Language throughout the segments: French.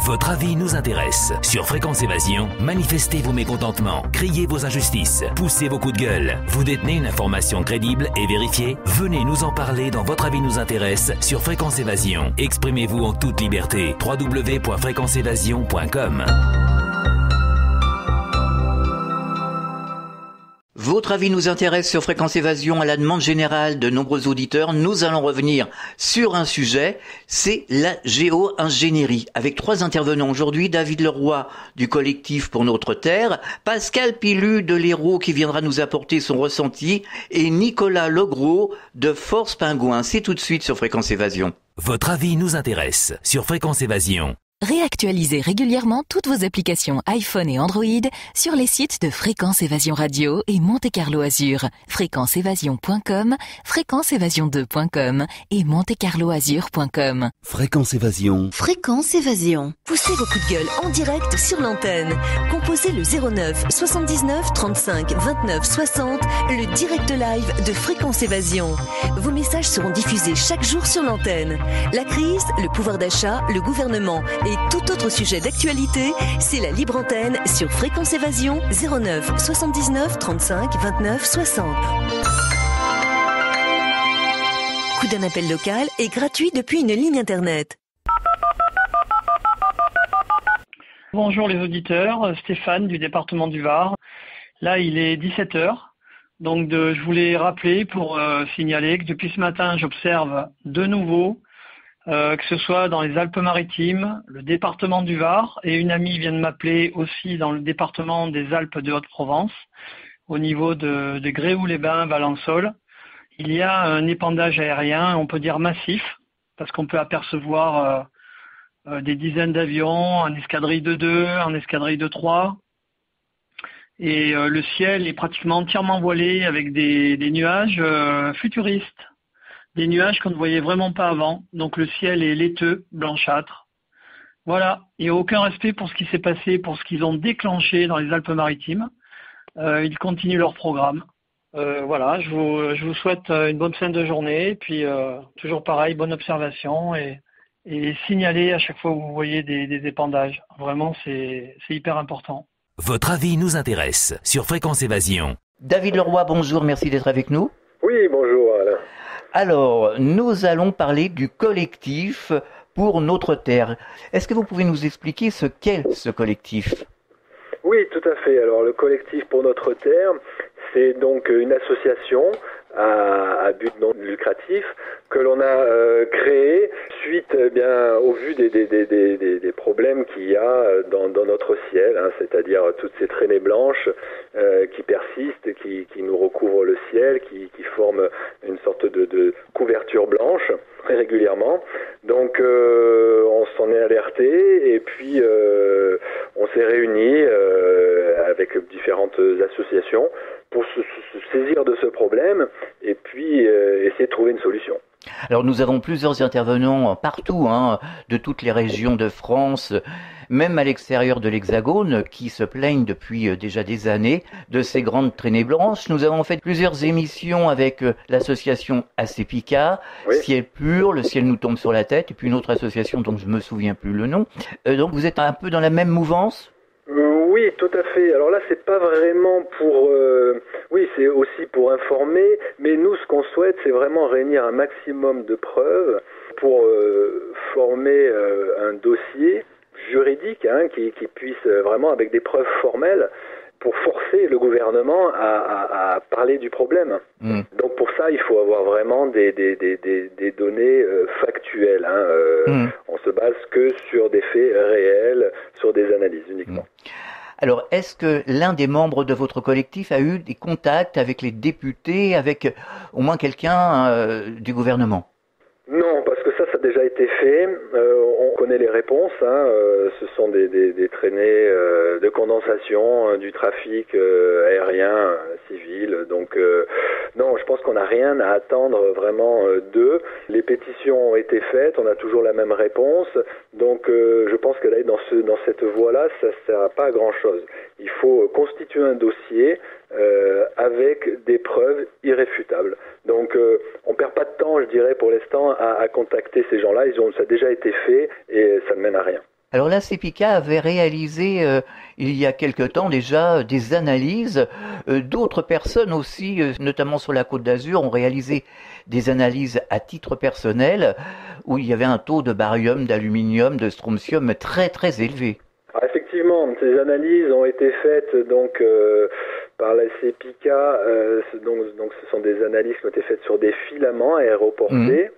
Votre avis nous intéresse. Sur Fréquence Évasion, manifestez vos mécontentements, criez vos injustices, poussez vos coups de gueule. Vous détenez une information crédible et vérifiée? Venez nous en parler dans Votre avis nous intéresse sur Fréquence Évasion. Exprimez-vous en toute liberté. www.fréquenceévasion.com. Votre avis nous intéresse sur Fréquence Évasion à la demande générale de nombreux auditeurs. Nous allons revenir sur un sujet, c'est la géo-ingénierie. Avec 3 intervenants aujourd'hui, David Leroy du collectif Pour Notre Terre, Pascal Pilu de l'Hérault qui viendra nous apporter son ressenti et Nicolas Legros de Force Pingouin. C'est tout de suite sur Fréquence Évasion. Votre avis nous intéresse sur Fréquence Évasion. Réactualisez régulièrement toutes vos applications iPhone et Android sur les sites de Fréquence Évasion Radio et Monte Carlo Azur, fréquenceévasion.com, fréquenceévasion2.com et montecarloazur.com. Fréquence Évasion. Fréquence Évasion. Poussez vos coups de gueule en direct sur l'antenne. Composez le 09 79 35 29 60, le direct live de Fréquence Évasion. Vos messages seront diffusés chaque jour sur l'antenne. La crise, le pouvoir d'achat, le gouvernement et tout autre sujet d'actualité, c'est la libre antenne sur Fréquence Évasion 09 79 35 29 60. Coup d'un appel local est gratuit depuis une ligne internet. Bonjour les auditeurs, Stéphane du département du Var. Là il est 17h, donc je voulais rappeler pour signaler que depuis ce matin j'observe de nouveau que ce soit dans les Alpes-Maritimes, le département du Var, et une amie vient de m'appeler aussi dans le département des Alpes de Haute-Provence, au niveau de Gréoux-les-Bains, Valençol. Il y a un épandage aérien, on peut dire massif, parce qu'on peut apercevoir des dizaines d'avions, en escadrille de 2, en escadrille de 3. Et le ciel est pratiquement entièrement voilé avec des nuages futuristes. Des nuages qu'on ne voyait vraiment pas avant. Donc le ciel est laiteux, blanchâtre. Voilà, il n'y a aucun respect pour ce qui s'est passé, pour ce qu'ils ont déclenché dans les Alpes-Maritimes. Ils continuent leur programme. Voilà, je vous souhaite une bonne fin de journée. Et puis toujours pareil, bonne observation et signaler à chaque fois que vous voyez des épandages. Vraiment, c'est hyper important. Votre avis nous intéresse sur Fréquence Évasion. David Leroy, bonjour, merci d'être avec nous. Oui, bonjour Alain. Alors, nous allons parler du collectif Pour Notre Terre. Est-ce que vous pouvez nous expliquer ce qu'est ce collectif ? Oui, tout à fait. Alors, le collectif Pour Notre Terre, c'est donc une association à but non lucratif que l'on a créée suite au vu des problèmes qu'il y a dans notre ciel, hein, c'est-à-dire toutes ces traînées blanches qui persistent, qui nous recouvrent le ciel, qui forment une sorte de couverture blanche très régulièrement. Donc on s'en est alerté et puis on s'est réunis avec différentes associations pour se saisir de ce problème et puis essayer de trouver une solution. Alors nous avons plusieurs intervenants partout, de toutes les régions de France, même à l'extérieur de l'Hexagone, qui se plaignent depuis déjà des années de ces grandes traînées blanches. Nous avons fait plusieurs émissions avec l'association ACPICA, oui. Ciel pur, le ciel nous tombe sur la tête, et puis une autre association dont je me souviens plus le nom. Donc vous êtes un peu dans la même mouvance ? Oui, tout à fait. Alors là, c'est pas vraiment pour... oui, c'est aussi pour informer, mais nous, ce qu'on souhaite, c'est vraiment réunir un maximum de preuves pour former un dossier juridique qui puisse vraiment, avec des preuves formelles, pour forcer le gouvernement à parler du problème. Donc pour ça, il faut avoir vraiment des données factuelles. On se base que sur des faits réels, sur des analyses uniquement. Alors, est-ce que l'un des membres de votre collectif a eu des contacts avec les députés, avec au moins quelqu'un du gouvernement ? Non, parce que ça a déjà été fait. On connaît les réponses. Ce sont des traînées de condensation du trafic aérien civil. Donc non, je pense qu'on n'a rien à attendre vraiment d'eux. Les pétitions ont été faites. On a toujours la même réponse. Donc je pense que là, dans cette voie-là, ça ne sert pas à grand-chose. Il faut constituer un dossier avec des preuves irréfutables. Donc on perd pas de temps, je dirais, pour l'instant, à contacter ces gens-là. Ça a déjà été fait et ça ne mène à rien. Alors la CEPICA avait réalisé il y a quelque temps déjà des analyses. D'autres personnes aussi, notamment sur la Côte d'Azur, ont réalisé des analyses à titre personnel où il y avait un taux de barium, d'aluminium, de strontium très très élevé. Effectivement, ces analyses ont été faites donc par la CEPICA. Donc ce sont des analyses qui ont été faites sur des filaments aéroportés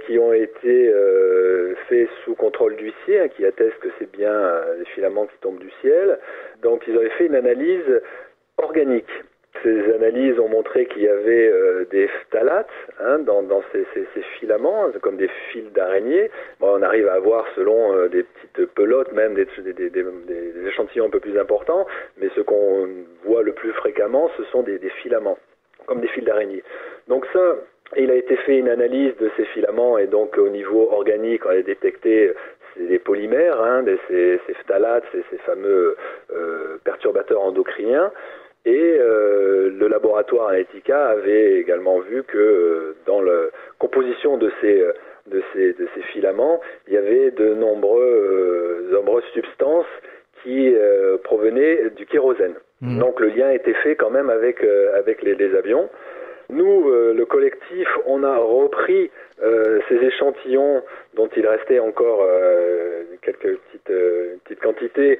qui ont été faits sous contrôle d'huissier, qui attestent que c'est bien des filaments qui tombent du ciel. Donc ils avaient fait une analyse organique. Ces analyses ont montré qu'il y avait des phtalates dans ces filaments, comme des fils d'araignée. Bon, on arrive à avoir, selon des petites pelotes, même des échantillons un peu plus importants, mais ce qu'on voit le plus fréquemment, ce sont des filaments, comme des fils d'araignée. Donc ça, il a été fait une analyse de ces filaments, et donc au niveau organique, on a détecté des polymères, ces phtalates, ces fameux perturbateurs endocriniens. Et le laboratoire Analytica avait également vu que dans la composition de ces filaments, il y avait de nombreuses substances qui provenaient du kérosène. Donc le lien était fait quand même avec les avions. Nous, le collectif, on a repris ces échantillons dont il restait encore quelques petites quantités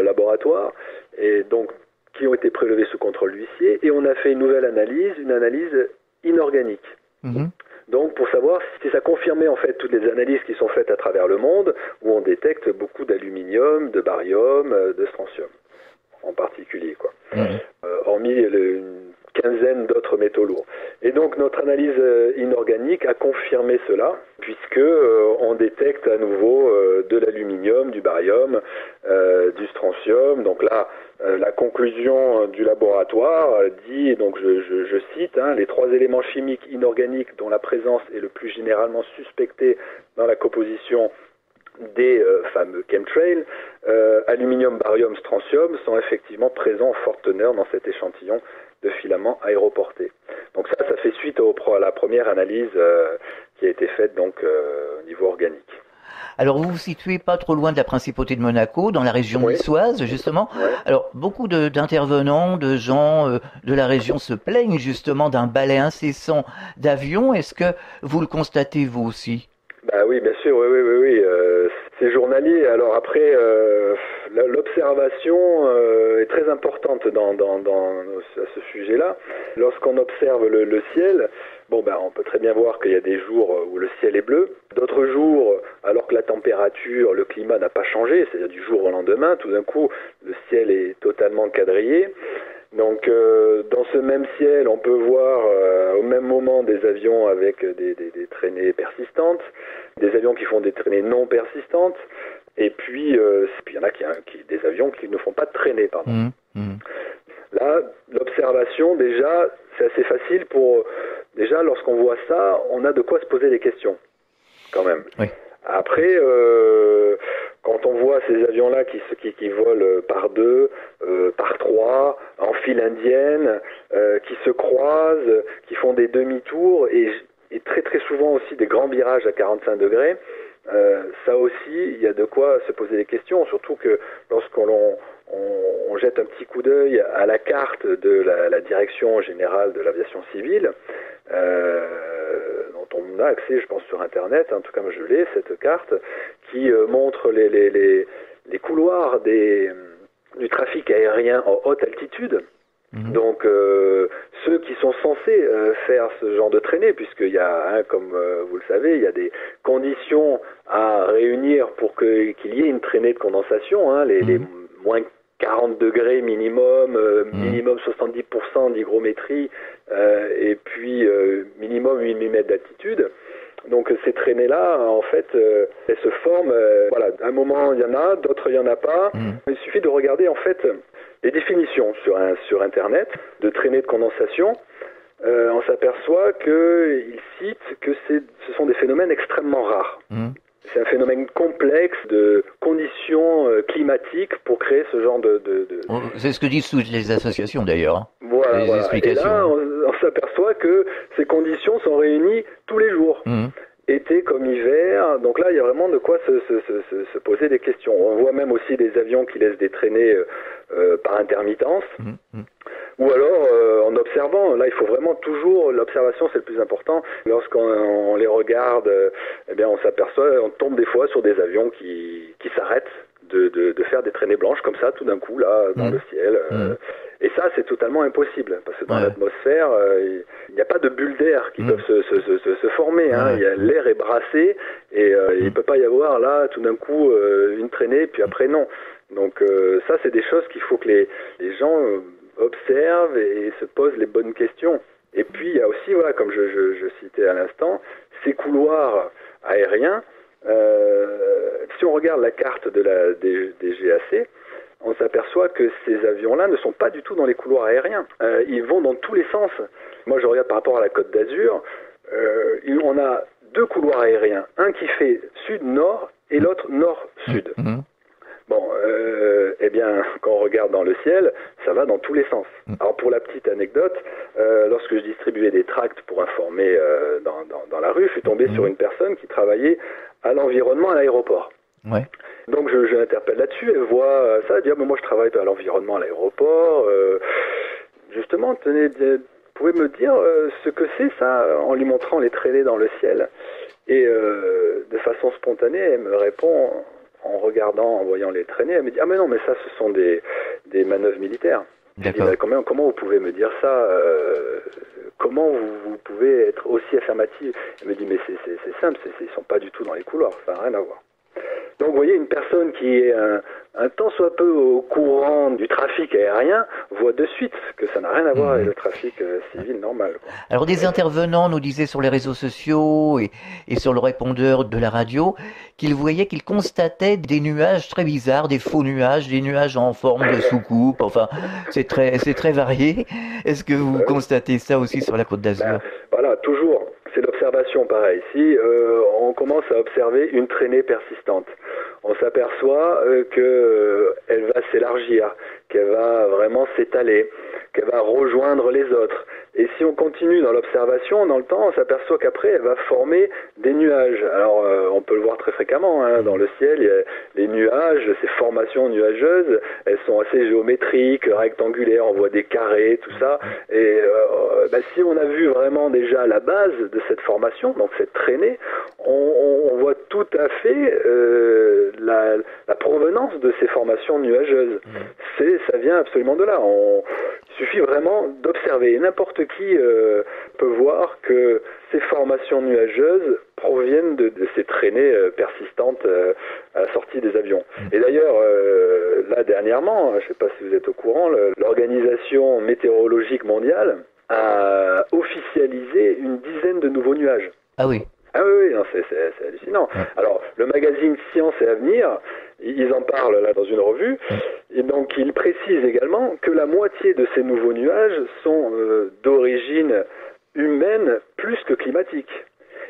laboratoire, et donc qui ont été prélevés sous contrôle d'huissier, et on a fait une nouvelle analyse, une analyse inorganique. Donc pour savoir si ça confirmait en fait toutes les analyses qui sont faites à travers le monde, où on détecte beaucoup d'aluminium, de barium, de strontium en particulier, quoi. Hormis une quinzaine d'autres métaux lourds. Et donc notre analyse inorganique a confirmé cela, puisque on détecte à nouveau de l'aluminium, du barium, du strontium. Donc là, la conclusion du laboratoire dit, donc je cite, les 3 éléments chimiques inorganiques dont la présence est le plus généralement suspectée dans la composition des fameux chemtrails, aluminium, barium, strontium, sont effectivement présents en forte teneur dans cet échantillon de filaments aéroportés. Donc ça fait suite à la première analyse qui a été faite donc au niveau organique. Alors vous vous situez pas trop loin de la principauté de Monaco, dans la région niçoise justement. Alors beaucoup d'intervenants, de gens de la région se plaignent justement d'un balai incessant d'avions. Est-ce que vous le constatez vous aussi? Bah oui, bien sûr, oui. C'est journalier. Alors après, l'observation est très importante à ce sujet-là. Lorsqu'on observe le ciel, on peut très bien voir qu'il y a des jours où le ciel est bleu. D'autres jours, alors que la température, le climat n'a pas changé, c'est-à-dire du jour au lendemain, tout d'un coup, le ciel est totalement quadrillé. Donc dans ce même ciel, on peut voir au même moment des avions avec des traînées persistantes, des avions qui font des traînées non persistantes, et puis il y en a des avions qui ne font pas de traînées, pardon. Là, l'observation, déjà, c'est assez facile déjà, lorsqu'on voit ça, on a de quoi se poser des questions, quand même. Oui. Après, quand on voit ces avions-là qui volent par 2, par 3, en file indienne, qui se croisent, qui font des demi-tours, et très très souvent aussi des grands virages à 45 degrés, ça aussi, il y a de quoi se poser des questions, surtout que lorsqu'on jette un petit coup d'œil à la carte de la Direction générale de l'aviation civile, dont on a accès, je pense, sur Internet, en tout cas moi je l'ai, cette carte, qui montre les couloirs du trafic aérien en haute altitude. Donc ceux qui sont censés faire ce genre de traînée, puisqu'il y a, comme vous le savez, il y a des conditions à réunir pour qu'il y ait une traînée de condensation, les moins 40 degrés minimum, minimum 70% d'hygrométrie, et puis minimum 8 mm d'altitude. Donc ces traînées-là, en fait, elles se forment, à un moment il y en a, d'autres il n'y en a pas. Il suffit de regarder en fait les définitions sur Internet de traînées de condensation. On s'aperçoit qu'ils citent que ce sont des phénomènes extrêmement rares. C'est un phénomène complexe de conditions climatiques pour créer ce genre de... C'est ce que disent toutes les associations d'ailleurs. Voilà. Explications. Et là, on s'aperçoit que ces conditions sont réunies tous les jours. été comme hiver. Donc là, il y a vraiment de quoi se poser des questions. On voit même aussi des avions qui laissent des traînées par intermittence. Ou alors, en observant, là il faut vraiment toujours, l'observation c'est le plus important. Lorsqu'on les regarde, eh bien on s'aperçoit, on tombe des fois sur des avions qui s'arrêtent de faire des traînées blanches comme ça, tout d'un coup, là, dans le ciel. Et ça, c'est totalement impossible, parce que dans l'atmosphère, il n'y a pas de bulles d'air qui peuvent se former. Hein. L'air est brassé, et il ne peut pas y avoir, là, tout d'un coup, une traînée, puis après, non. Donc ça, c'est des choses qu'il faut que les gens observent et se posent les bonnes questions. Et puis, il y a aussi, voilà, comme je citais à l'instant, ces couloirs aériens. Si on regarde la carte de la DGAC, on s'aperçoit que ces avions-là ne sont pas du tout dans les couloirs aériens. Ils vont dans tous les sens. Moi, je regarde par rapport à la Côte d'Azur, on a deux couloirs aériens, un qui fait sud-nord et l'autre nord-sud. Bon, eh bien, quand on regarde dans le ciel, ça va dans tous les sens. Alors, pour la petite anecdote, lorsque je distribuais des tracts pour informer dans la rue, je suis tombé sur une personne qui travaillait à l'environnement à l'aéroport. Ouais. Donc, je l'interpelle là-dessus, elle voit ça, elle dit « Ah, mais moi, je travaille à l'environnement à l'aéroport. Justement, tenez, vous pouvez me dire ce que c'est, ça ?» En lui montrant les traînées dans le ciel. Et de façon spontanée, elle me répond... En regardant, en voyant les traînées, elle me dit « Ah mais non, mais ça, ce sont des manœuvres militaires. » Je dis « Comment vous pouvez me dire ça Comment vous pouvez être aussi affirmative ?» Elle me dit « Mais c'est simple, ils sont pas du tout dans les couloirs, ça n'a rien à voir. » Donc vous voyez, une personne qui est un tant soit peu au courant du trafic aérien voit de suite que ça n'a rien à voir avec le trafic civil normal. Quoi. Alors des intervenants nous disaient sur les réseaux sociaux et sur le répondeur de la radio qu'ils constataient des nuages très bizarres, des faux nuages, des nuages en forme de soucoupe, enfin c'est très varié. Est-ce que vous constatez ça aussi sur la Côte d'Azur ? Voilà, toujours. C'est l'observation pareil. Si on commence à observer une traînée persistante, on s'aperçoit qu'elle va s'élargir, qu'elle va vraiment s'étaler, qu'elle va rejoindre les autres. Et si on continue dans l'observation, dans le temps, on s'aperçoit qu'après, elle va former des nuages. Alors, on peut le voir très fréquemment, hein, dans le ciel, il y a les nuages, ces formations nuageuses, elles sont assez géométriques, rectangulaires, on voit des carrés, tout ça. Et si on a vu vraiment déjà la base de cette formation, donc cette traînée, on voit tout à fait la provenance de ces formations nuageuses. Ça vient absolument de là. Il suffit vraiment d'observer. Et n'importe qui peut voir que ces formations nuageuses proviennent de ces traînées persistantes à la sortie des avions. Et d'ailleurs, là dernièrement, je ne sais pas si vous êtes au courant, l'Organisation météorologique mondiale a officialisé une dizaine de nouveaux nuages. Ah oui. Ah oui, non, c'est hallucinant. Alors, le magazine Science et Avenir, ils en parlent là dans une revue, et donc ils précisent également que la moitié de ces nouveaux nuages sont d'origine humaine plus que climatique.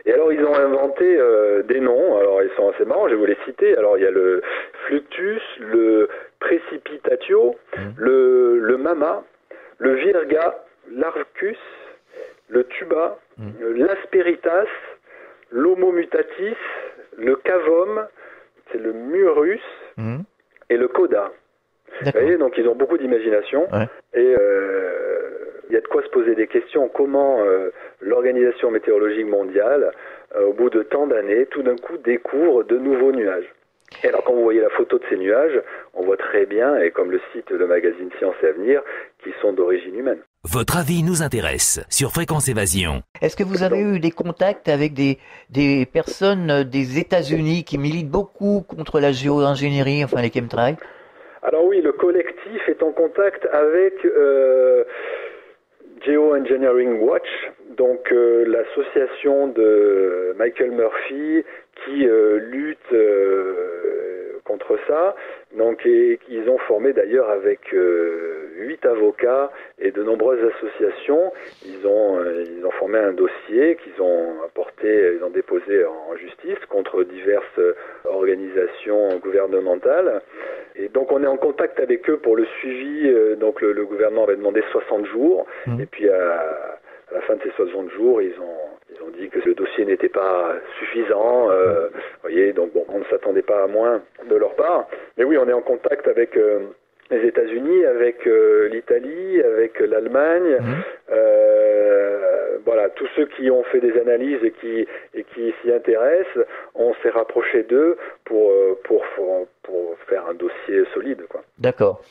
Et alors ils ont inventé des noms, alors ils sont assez marrants, je vais vous les citer. Alors il y a le Fluctus, le Precipitatio, le Mama, le Virga, l'Arcus, le Tuba, l'Asperitas, l'Homo mutatis, le Cavum, c'est le Murus et le Coda. Vous voyez, donc ils ont beaucoup d'imagination et il y a de quoi se poser des questions. Comment l'Organisation météorologique mondiale, au bout de tant d'années, tout d'un coup découvre de nouveaux nuages. Et alors quand vous voyez la photo de ces nuages, on voit très bien, et comme le cite le magazine Science et Avenir, qu'ils sont d'origine humaine. Votre avis nous intéresse sur Fréquence Évasion. Est-ce que vous avez eu des contacts avec des personnes des États-Unis qui militent beaucoup contre la géo-ingénierie, enfin les chemtrails ? Alors oui, le collectif est en contact avec Geoengineering Watch, donc l'association de Michael Murphy qui lutte contre ça. Donc, et ils ont formé d'ailleurs avec 8 avocats et de nombreuses associations. Ils ont formé un dossier qu'ils ont ils ont déposé en justice contre diverses organisations gouvernementales. Et donc on est en contact avec eux pour le suivi. Donc le gouvernement avait demandé 60 jours. Et puis à la fin de ces 60 jours, ils Ils ont dit que le dossier n'était pas suffisant, voyez, donc bon, on ne s'attendait pas à moins de leur part. Mais oui, on est en contact avec les États-Unis, avec l'Italie, avec l'Allemagne, voilà, tous ceux qui ont fait des analyses et qui s'y intéressent, on s'est rapproché d'eux pour faire un dossier solide, quoi. D'accord.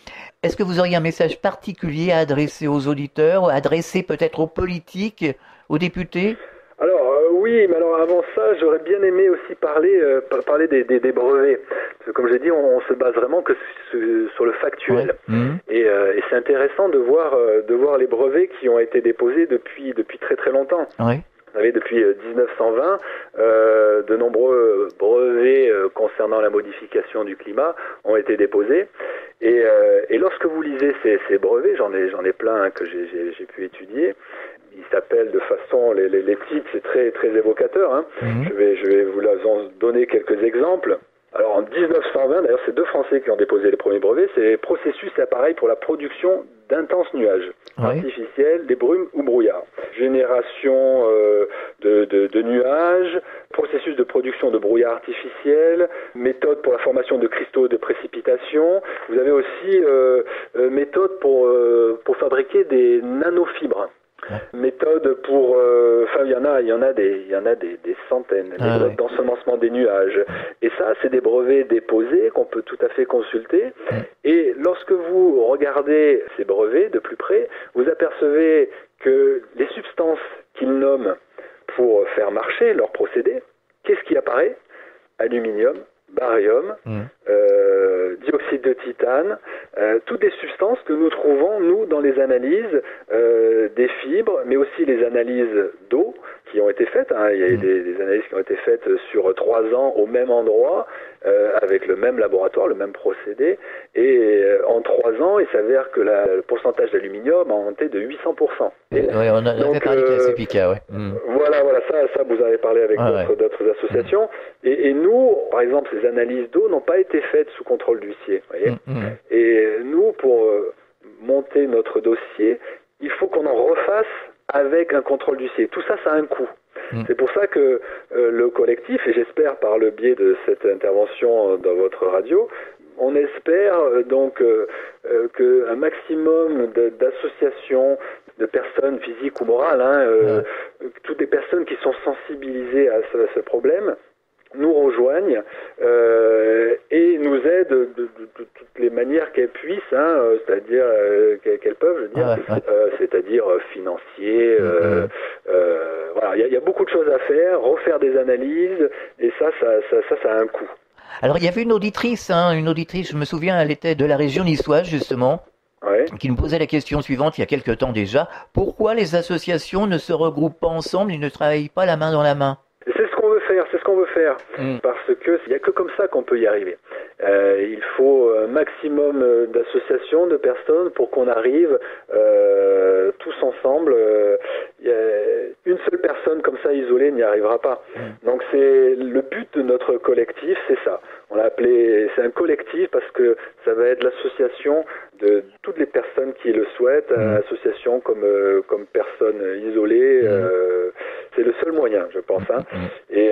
Est-ce que vous auriez un message particulier à adresser aux auditeurs, adresser peut-être aux politiques, aux députés? Alors oui, mais alors avant ça, j'aurais bien aimé aussi parler des brevets. Parce que comme j'ai dit, on se base vraiment que sur le factuel. Ouais. Et c'est intéressant de voir les brevets qui ont été déposés depuis très très longtemps. Ouais. Vous savez, depuis 1920, de nombreux brevets concernant la modification du climat ont été déposés. Et lorsque vous lisez ces brevets, j'en ai plein que j'ai pu étudier. Ils s'appellent de façon, les titres, c'est très très évocateur. Hein. Je vais vous en donner quelques exemples. Alors en 1920, d'ailleurs, c'est 2 Français qui ont déposé les premiers brevets. C'est processus et appareil pour la production d'intenses nuages artificiels, des brumes ou brouillards. Génération de nuages, processus de production de brouillard artificiel, méthode pour la formation de cristaux de précipitation. Vous avez aussi méthode pour fabriquer des nanofibres. Méthode pour, enfin il y en a des centaines, méthode d'ensemencement des nuages. Et ça, c'est des brevets déposés qu'on peut tout à fait consulter. Et lorsque vous regardez ces brevets de plus près, vous apercevez que les substances qu'ils nomment pour faire marcher leur procédé, qu'est-ce qui apparaît? Aluminium, barium, dioxyde de titane, toutes des substances que nous trouvons, nous, dans les analyses des fibres, mais aussi les analyses d'eau qui ont été faites. Hein. Il y a des analyses qui ont été faites sur 3 ans au même endroit, avec le même laboratoire, le même procédé. Et en 3 ans, il s'avère que le pourcentage d'aluminium a augmenté de 800%. Oui, on a fait parler de la CEPICA, Voilà, ça vous avez parlé avec d'autres associations. Et nous, par exemple, ces analyses d'eau n'ont pas été faites sous contrôle d'huissier. Et nous, pour monter notre dossier, il faut qu'on en refasse avec un contrôle d'huissier. Tout ça, ça a un coût. C'est pour ça que le collectif, et j'espère par le biais de cette intervention dans votre radio, on espère donc qu'un maximum d'associations, de personnes physiques ou morales, toutes les personnes qui sont sensibilisées à ce problème, nous rejoignent et nous aident de toutes les manières qu'elles puissent, c'est-à-dire qu'elles peuvent, je veux dire, c'est-à-dire financier. Voilà, il y a beaucoup de choses à faire, refaire des analyses, et ça a un coût. Alors il y avait une auditrice, je me souviens, elle était de la région niçoise justement. Qui nous posait la question suivante il y a quelque temps déjà: pourquoi les associations ne se regroupent pas ensemble et ne travaillent pas la main dans la main? C'est ce qu'on veut faire, parce que il n'y a que comme ça qu'on peut y arriver. Il faut un maximum d'associations, de personnes pour qu'on arrive tous ensemble. Une seule personne comme ça isolée n'y arrivera pas. Donc c'est le but de notre collectif, c'est ça. On l'a appelé, c'est un collectif parce que ça va être l'association de toutes les personnes qui le souhaitent, association comme personnes isolées. C'est le seul moyen, je pense. Et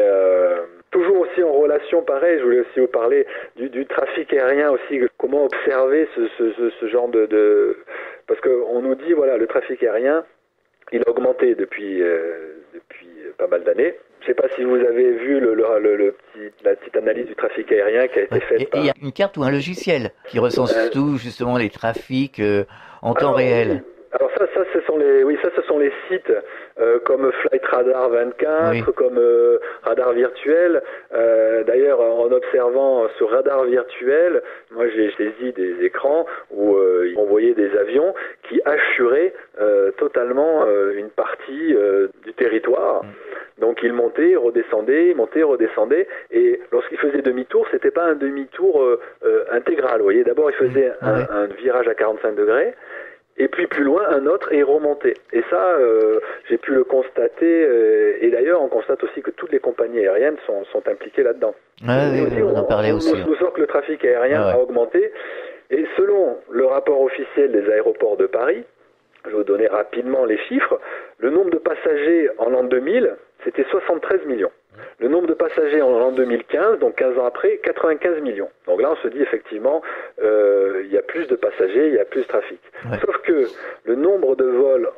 toujours aussi en relation, pareil, je voulais aussi vous parler du trafic aérien aussi, comment observer ce genre de... Parce qu'on nous dit, voilà, le trafic aérien, il a augmenté depuis pas mal d'années. Je ne sais pas si vous avez vu la petite analyse du trafic aérien qui a été faite. Et il y a une carte ou un logiciel qui recense tout, justement, les trafics en temps réel. Alors ce sont les sites comme Flight Radar 24, comme Radar Virtuel. D'ailleurs, en observant sur Radar Virtuel, moi j'ai saisi des écrans où ils envoyaient des avions qui assuraient totalement une partie du territoire. Donc ils montaient, redescendaient, et lorsqu'ils faisaient demi-tour, c'était pas un demi-tour intégral. Vous voyez, d'abord ils faisaient un virage à 45 degrés. Et puis plus loin, un autre est remonté. Et ça, j'ai pu le constater. Et d'ailleurs, on constate aussi que toutes les compagnies aériennes sont impliquées là-dedans. On en parlait aussi. On sort que le trafic aérien a augmenté. Et selon le rapport officiel des aéroports de Paris, je vais vous donner rapidement les chiffres, le nombre de passagers en l'an 2000 c'était 73 millions. Le nombre de passagers en l'an 2015, donc 15 ans après, 95 millions. Donc là, on se dit effectivement, il y a plus de passagers, il y a plus de trafic. Ouais. Sauf que le nombre de vols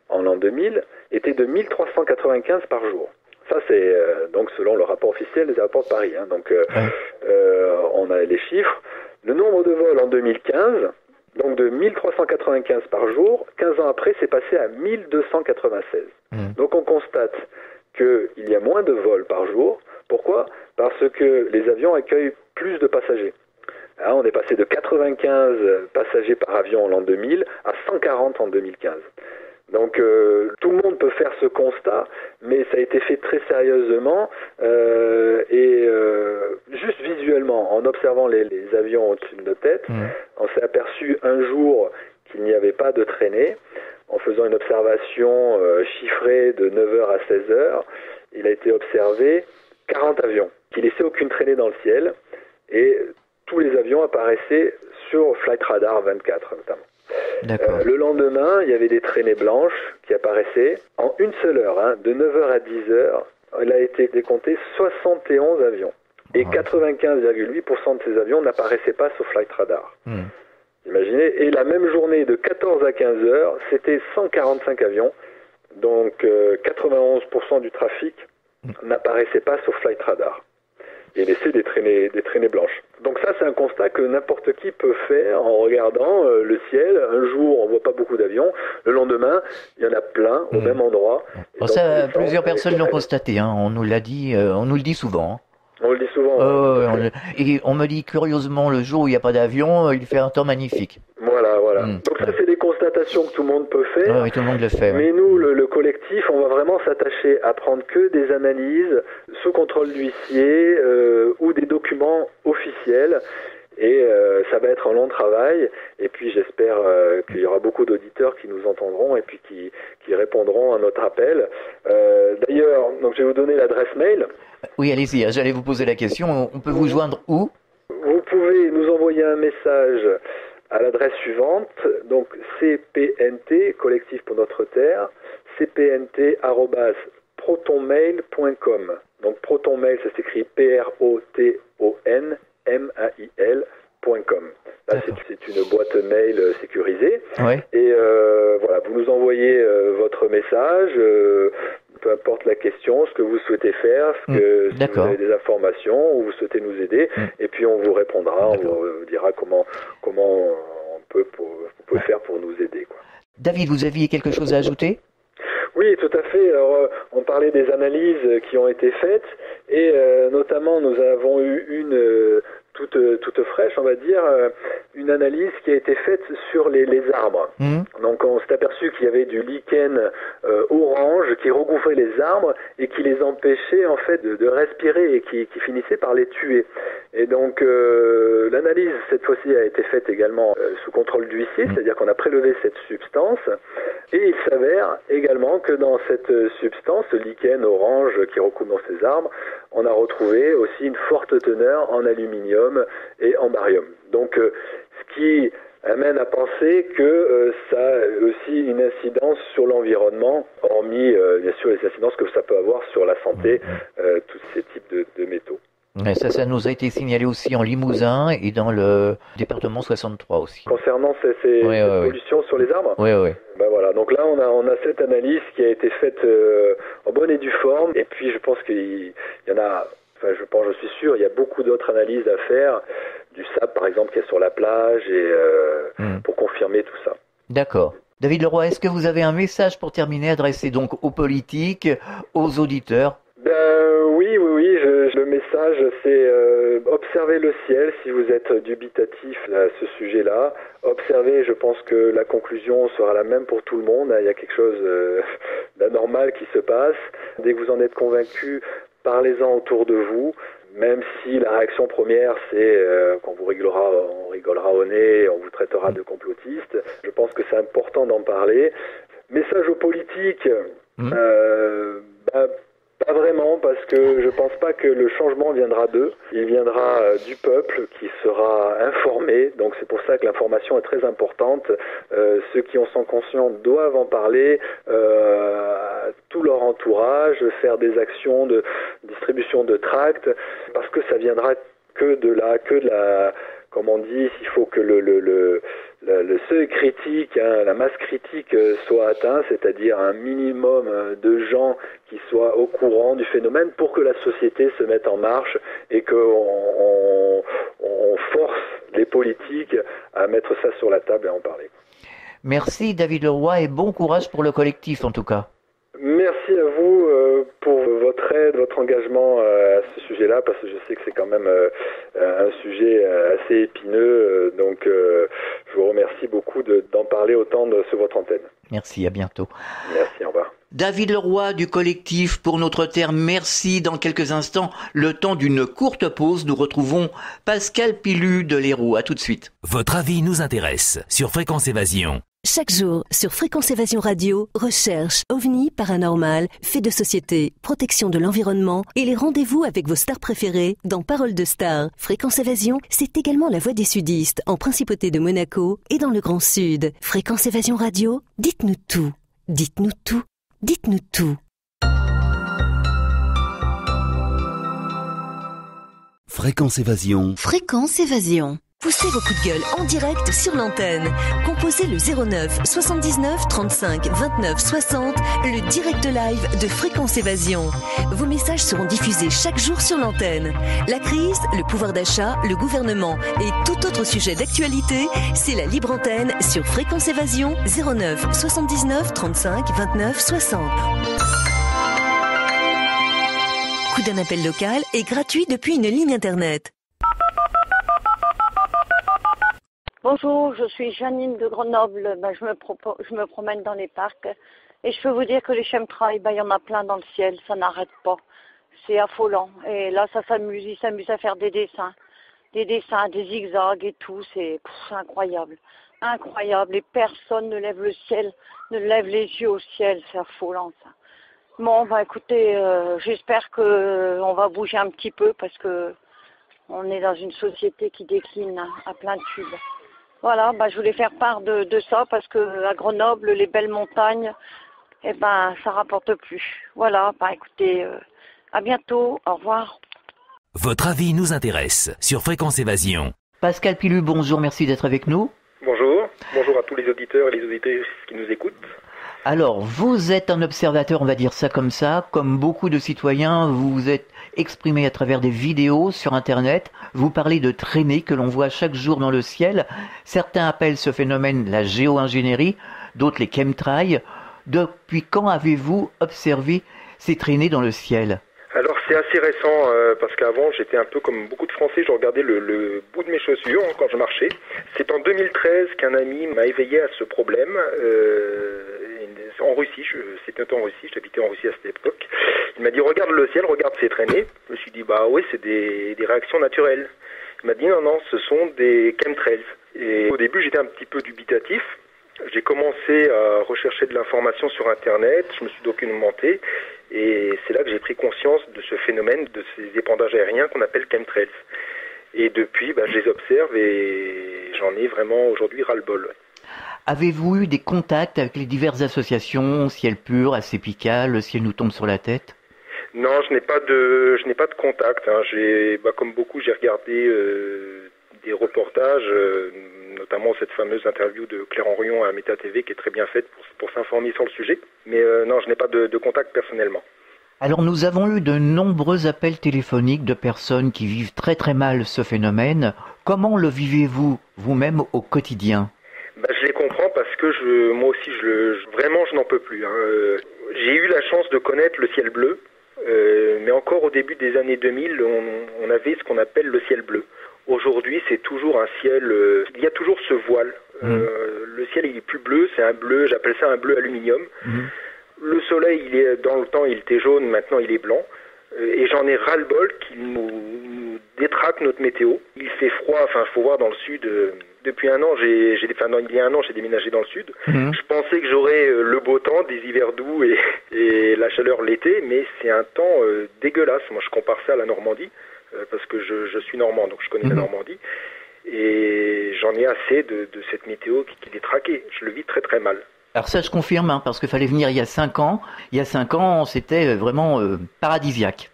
en l'an 2000 était de 1395 par jour. Ça, c'est donc selon le rapport officiel des aéroports de Paris. Hein. Donc, on a les chiffres. Le nombre de vols en 2015, donc de 1395 par jour, 15 ans après, c'est passé à 1296. Donc, on constate qu'il y a moins de vols par jour. Pourquoi ? Parce que les avions accueillent plus de passagers. Hein, on est passé de 95 passagers par avion en l'an 2000 à 140 en 2015. Donc tout le monde peut faire ce constat, mais ça a été fait très sérieusement et juste visuellement, en observant les avions au-dessus de nos têtes, on s'est aperçu un jour qu'il n'y avait pas de traînée. En faisant une observation chiffrée de 9h à 16h, il a été observé 40 avions qui laissaient aucune traînée dans le ciel et tous les avions apparaissaient sur Flight Radar 24 notamment. Le lendemain, il y avait des traînées blanches qui apparaissaient en une seule heure, hein, de 9h à 10h. Il a été décompté 71 avions. Et 95,8% de ces avions n'apparaissaient pas sur Flight Radar. Imaginez. Et la même journée, de 14 à 15h, c'était 145 avions. Donc 91% du trafic n'apparaissait pas sur Flight Radar. Et laissait des traînées blanches. Donc ça, c'est un constat que n'importe qui peut faire en regardant le ciel. Un jour, on voit pas beaucoup d'avions. Le lendemain, il y en a plein au même endroit. Bon, ça, plusieurs personnes l'ont constaté. Hein. On nous l'a dit, on nous le dit souvent. Hein. On le dit souvent. Et on me dit curieusement, le jour où il n'y a pas d'avion, il fait un temps magnifique. Voilà. Donc ça, c'est des constatations que tout le monde peut faire. Oui, tout le monde le fait. Mais nous, le collectif, on va vraiment s'attacher à prendre que des analyses sous contrôle d'huissier ou des documents officiels. Et ça va être un long travail. Et puis j'espère qu'il y aura beaucoup d'auditeurs qui nous entendront et puis qui répondront à notre appel. D'ailleurs, donc je vais vous donner l'adresse mail. Oui, allez-y, j'allais vous poser la question. On peut vous joindre où ? Vous pouvez nous envoyer un message à l'adresse suivante, donc cpnt, collectif pour notre terre, cpnt@protonmail.com. Donc protonmail, ça s'écrit protonmail.com. Là, c'est une boîte mail sécurisée. Ouais. Et voilà, vous nous envoyez votre message, peu importe la question, ce que vous souhaitez faire, si vous avez des informations ou vous souhaitez nous aider, et puis on vous répondra, on vous dira comment on peut faire pour nous aider, quoi. David, vous aviez quelque chose à ajouter ? Oui, tout à fait. Alors, on parlait des analyses qui ont été faites et notamment nous avons eu une toute fraîche, on va dire, une analyse qui a été faite sur les arbres. Donc on s'est aperçu qu'il y avait du lichen orange qui recouvrait les arbres et qui les empêchait en fait de respirer et qui finissait par les tuer. Et donc l'analyse cette fois-ci a été faite également sous contrôle d'huissier, c'est-à-dire qu'on a prélevé cette substance et il s'avère également que dans cette substance, ce lichen orange qui recouvre dans ces arbres, on a retrouvé aussi une forte teneur en aluminium et en barium. Donc ce qui amène à penser que ça a aussi une incidence sur l'environnement, hormis bien sûr les incidences que ça peut avoir sur la santé, tous ces types de métaux. Ça nous a été signalé aussi en Limousin et dans le département 63 aussi. Concernant ces pollutions sur les arbres ? Oui. Ben voilà, donc là on a cette analyse qui a été faite en bonne et due forme, et puis je pense qu'il y en a, enfin je suis sûr, il y a beaucoup d'autres analyses à faire, du sable par exemple qui est sur la plage, et pour confirmer tout ça. D'accord. David Leroy, est-ce que vous avez un message pour terminer adressé donc aux politiques, aux auditeurs ? Oui, le message c'est observez le ciel si vous êtes dubitatif à ce sujet-là. Observez, je pense que la conclusion sera la même pour tout le monde. Il y a quelque chose d'anormal qui se passe. Dès que vous en êtes convaincu, parlez-en autour de vous. Même si la réaction première c'est qu'on vous on rigolera au nez, on vous traitera de complotiste. Je pense que c'est important d'en parler. Message aux politiques, pas vraiment, parce que je pense pas que le changement viendra d'eux. Il viendra du peuple qui sera informé. Donc c'est pour ça que l'information est très importante. Ceux qui en sont conscients doivent en parler à tout leur entourage, faire des actions de distribution de tracts, parce que ça viendra que de la, comme on dit, il faut que le seuil critique, la masse critique soit atteint, c'est-à-dire un minimum de gens qui soient au courant du phénomène pour que la société se mette en marche et qu'on force les politiques à mettre ça sur la table et à en parler. Merci David Leroy et bon courage pour le collectif en tout cas. Merci à vous pour votre aide, votre engagement à ce sujet-là, parce que je sais que c'est quand même un sujet assez épineux. Donc, je vous remercie beaucoup d'en parler autant sur votre antenne. Merci, à bientôt. Merci, au revoir. David Leroy du collectif Pour Notre Terre, merci. Dans quelques instants, le temps d'une courte pause, nous retrouvons Pascal Pilu de l'Hérault. À tout de suite. Votre avis nous intéresse sur Fréquence Évasion. Chaque jour, sur Fréquence Évasion Radio, recherche, ovni, paranormal, faits de société, protection de l'environnement et les rendez-vous avec vos stars préférées dans Parole de Stars. Fréquence Évasion, c'est également la voix des sudistes en Principauté de Monaco et dans le Grand Sud. Fréquence Évasion Radio, dites-nous tout. Dites-nous tout. Dites-nous tout. Fréquence Évasion. Fréquence Évasion. Poussez vos coups de gueule en direct sur l'antenne. Composez le 09 79 35 29 60, le direct live de Fréquence Évasion. Vos messages seront diffusés chaque jour sur l'antenne. La crise, le pouvoir d'achat, le gouvernement et tout autre sujet d'actualité, c'est la libre antenne sur Fréquence Évasion 09 79 35 29 60. Coup d'un appel local est gratuit depuis une ligne internet. Bonjour, je suis Janine de Grenoble. Je me promène dans les parcs et je peux vous dire que les chemtrails, il y en a plein dans le ciel, ça n'arrête pas. C'est affolant. Et là, ils s'amusent à faire des dessins, des zigzags et tout. C'est incroyable. Incroyable. Et personne ne lève le ciel, ne lève les yeux au ciel. C'est affolant, ça. Bon, écoutez, j'espère qu'on va bouger un petit peu parce que on est dans une société qui décline à plein tube. Voilà, je voulais faire part de ça parce que à Grenoble, les belles montagnes, ça rapporte plus. Voilà, écoutez, à bientôt, au revoir. Votre avis nous intéresse sur Fréquence Évasion. Pascal Pilu, bonjour, merci d'être avec nous. Bonjour, bonjour à tous les auditeurs et les auditrices qui nous écoutent. Alors, vous êtes un observateur, on va dire ça comme ça. Comme beaucoup de citoyens, vous vous êtes exprimé à travers des vidéos sur Internet. Vous parlez de traînées que l'on voit chaque jour dans le ciel. Certains appellent ce phénomène la géo-ingénierie, d'autres les chemtrails. Depuis quand avez-vous observé ces traînées dans le ciel ? Alors c'est assez récent parce qu'avant j'étais un peu comme beaucoup de Français, je regardais le bout de mes chaussures quand je marchais. C'est en 2013 qu'un ami m'a éveillé à ce problème en Russie, c'était en Russie, j'habitais en Russie à cette époque. Il m'a dit regarde le ciel, regarde ces traînées. Je me suis dit oui c'est des réactions naturelles. Il m'a dit non ce sont des chemtrails. Et au début j'étais un petit peu dubitatif. J'ai commencé à rechercher de l'information sur Internet, je me suis documenté et c'est là que j'ai pris conscience de ce phénomène, de ces épandages aériens qu'on appelle chemtrails. Et depuis, je les observe et j'en ai vraiment aujourd'hui ras-le-bol. Avez-vous eu des contacts avec les diverses associations, Ciel Pur, Asepica, Le Ciel nous tombe sur la tête ? Non, je n'ai pas de contact. Comme beaucoup, j'ai regardé des reportages, notamment cette fameuse interview de Claire Henrion à Méta TV qui est très bien faite pour s'informer sur le sujet. Mais non, je n'ai pas de contact personnellement. Alors nous avons eu de nombreux appels téléphoniques de personnes qui vivent très très mal ce phénomène. Comment le vivez-vous vous-même au quotidien ? Je les comprends parce que moi aussi, vraiment, je n'en peux plus. J'ai eu la chance de connaître le ciel bleu, mais encore au début des années 2000, on avait ce qu'on appelle le ciel bleu. Aujourd'hui, c'est toujours un ciel... il y a toujours ce voile. Le ciel, il est plus bleu, c'est un bleu, j'appelle ça un bleu aluminium. Le soleil, dans le temps, il était jaune, maintenant il est blanc. Et j'en ai ras-le-bol qu'il nous détraque notre météo. Il fait froid, il faut voir dans le sud... Depuis un an, il y a un an, j'ai déménagé dans le sud. Je pensais que j'aurais le beau temps, des hivers doux et la chaleur l'été, mais c'est un temps dégueulasse. Moi, je compare ça à la Normandie, parce que je suis normand, donc je connais la Normandie. Et j'en ai assez de cette météo qui est détraquée. Je le vis très très mal. Alors ça, je confirme, hein, parce qu'il fallait venir il y a 5 ans. Il y a 5 ans, c'était vraiment paradisiaque.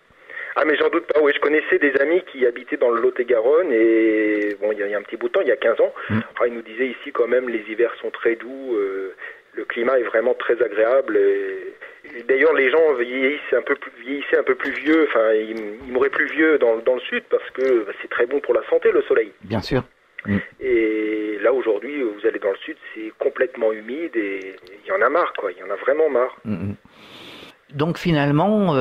Ah mais j'en doute pas, oui, je connaissais des amis qui habitaient dans le Lot-et-Garonne et bon, il y a un petit bout de temps, il y a 15 ans, alors, ils nous disaient ici quand même les hivers sont très doux, le climat est vraiment très agréable et d'ailleurs les gens vieillissaient un peu plus vieux, enfin ils mouraient plus vieux dans le sud parce que c'est très bon pour la santé le soleil. Bien sûr. Et là aujourd'hui, vous allez dans le sud, c'est complètement humide et il y en a marre quoi, il y en a vraiment marre. Donc finalement,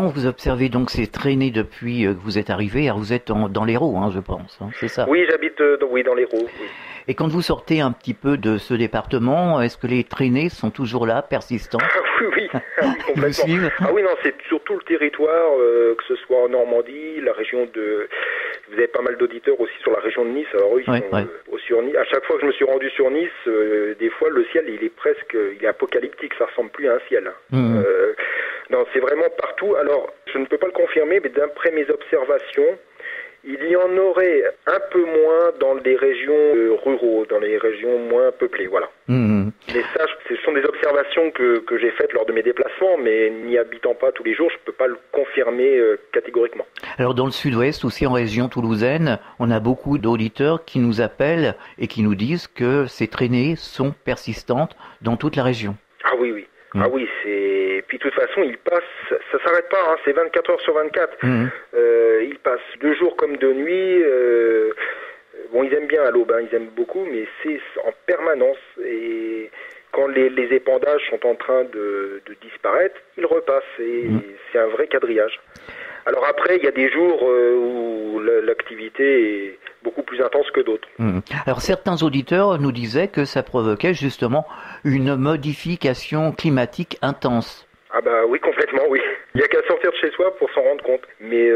vous observez donc ces traînées depuis que vous êtes arrivé. Alors vous êtes dans l'Hérault, hein, je pense, hein, c'est ça? Oui, j'habite dans l'Hérault. Oui. Et quand vous sortez un petit peu de ce département, est-ce que les traînées sont toujours là, persistantes? Oui, complètement. Vous suivez? Ah oui, non, c'est sur tout le territoire, que ce soit en Normandie, la région de... Vous avez pas mal d'auditeurs aussi sur la région de Nice. Alors eux, ils sont aussi sur Nice. À chaque fois que je me suis rendu sur Nice, des fois, le ciel, il est apocalyptique. Ça ressemble plus à un ciel. Non, c'est vraiment partout. Alors, je ne peux pas le confirmer, mais d'après mes observations, il y en aurait un peu moins dans les régions ruraux, dans les régions moins peuplées, voilà. Mais ça, ce sont des observations que j'ai faites lors de mes déplacements, mais n'y habitant pas tous les jours, je ne peux pas le confirmer catégoriquement. Alors dans le sud-ouest, aussi en région toulousaine, on a beaucoup d'auditeurs qui nous appellent et qui nous disent que ces traînées sont persistantes dans toute la région. Ah oui. Ah oui, puis de toute façon, il passe, ça s'arrête pas, hein, c'est 24 heures sur 24. Il passe 2 jours comme 2 nuits. Bon, ils aiment bien à l'aube, hein, ils aiment beaucoup, mais c'est en permanence. Et quand les épandages sont en train de disparaître, ils repassent. Et c'est un vrai quadrillage. Alors après, il y a des jours où l'activité est beaucoup plus intense que d'autres. Alors certains auditeurs nous disaient que ça provoquait justement une modification climatique intense. Ah bah oui, complètement, oui. Il n'y a qu'à sortir de chez soi pour s'en rendre compte. Mais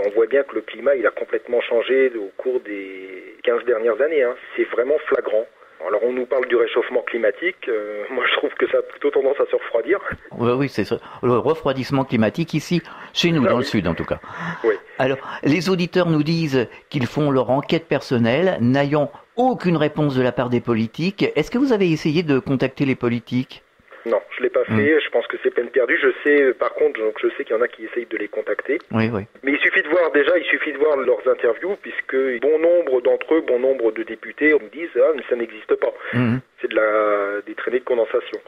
on voit bien que le climat, il a complètement changé au cours des 15 dernières années. Hein. C'est vraiment flagrant. Alors on nous parle du réchauffement climatique, moi je trouve que ça a plutôt tendance à se refroidir. Oui, c'est ça. Le refroidissement climatique ici, chez nous, dans le sud en tout cas. Oui. Alors, les auditeurs nous disent qu'ils font leur enquête personnelle, n'ayant aucune réponse de la part des politiques. Est-ce que vous avez essayé de contacter les politiques? Non, je l'ai pas fait, je pense que c'est peine perdue. Je sais, par contre, je sais qu'il y en a qui essayent de les contacter. Oui. Mais il suffit de voir leurs interviews, puisque bon nombre d'entre eux, bon nombre de députés nous disent « Ah, mais ça n'existe pas. C'est des traînées de condensation. »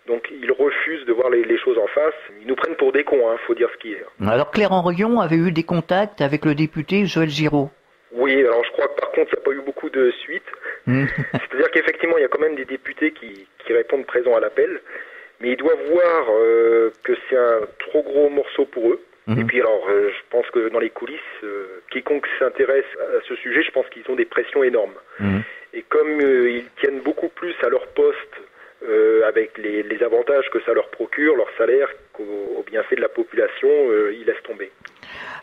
Donc ils refusent de voir les choses en face. Ils nous prennent pour des cons, hein, faut dire ce qui est. Alors Claire Henrion avait eu des contacts avec le député Joël Giraud. Oui, alors je crois que par contre, il n'y a pas eu beaucoup de suite. C'est-à-dire qu'effectivement, il y a quand même des députés qui répondent présents à l'appel, mais ils doivent voir que c'est un trop gros morceau pour eux. Et puis alors, je pense que dans les coulisses, quiconque s'intéresse à ce sujet, je pense qu'ils ont des pressions énormes. Et comme ils tiennent beaucoup plus à leur poste, avec les avantages que ça leur procure, leur salaire, qu'au bienfait de la population, ils laissent tomber.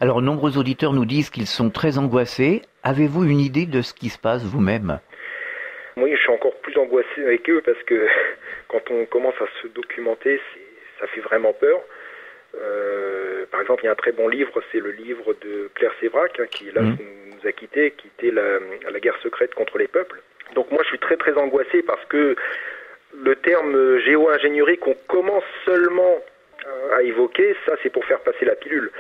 Alors, nombreux auditeurs nous disent qu'ils sont très angoissés. Avez-vous une idée de ce qui se passe vous-même? Oui, je suis encore plus angoissé avec eux parce que quand on commence à se documenter, ça fait vraiment peur. Par exemple, il y a un très bon livre, c'est le livre de Claire Sévrac, hein, qui là nous a quittés, qui était la guerre secrète contre les peuples. Donc moi, je suis très très angoissé parce que le terme géo-ingénierie qu'on commence seulement à évoquer, ça c'est pour faire passer la pilule.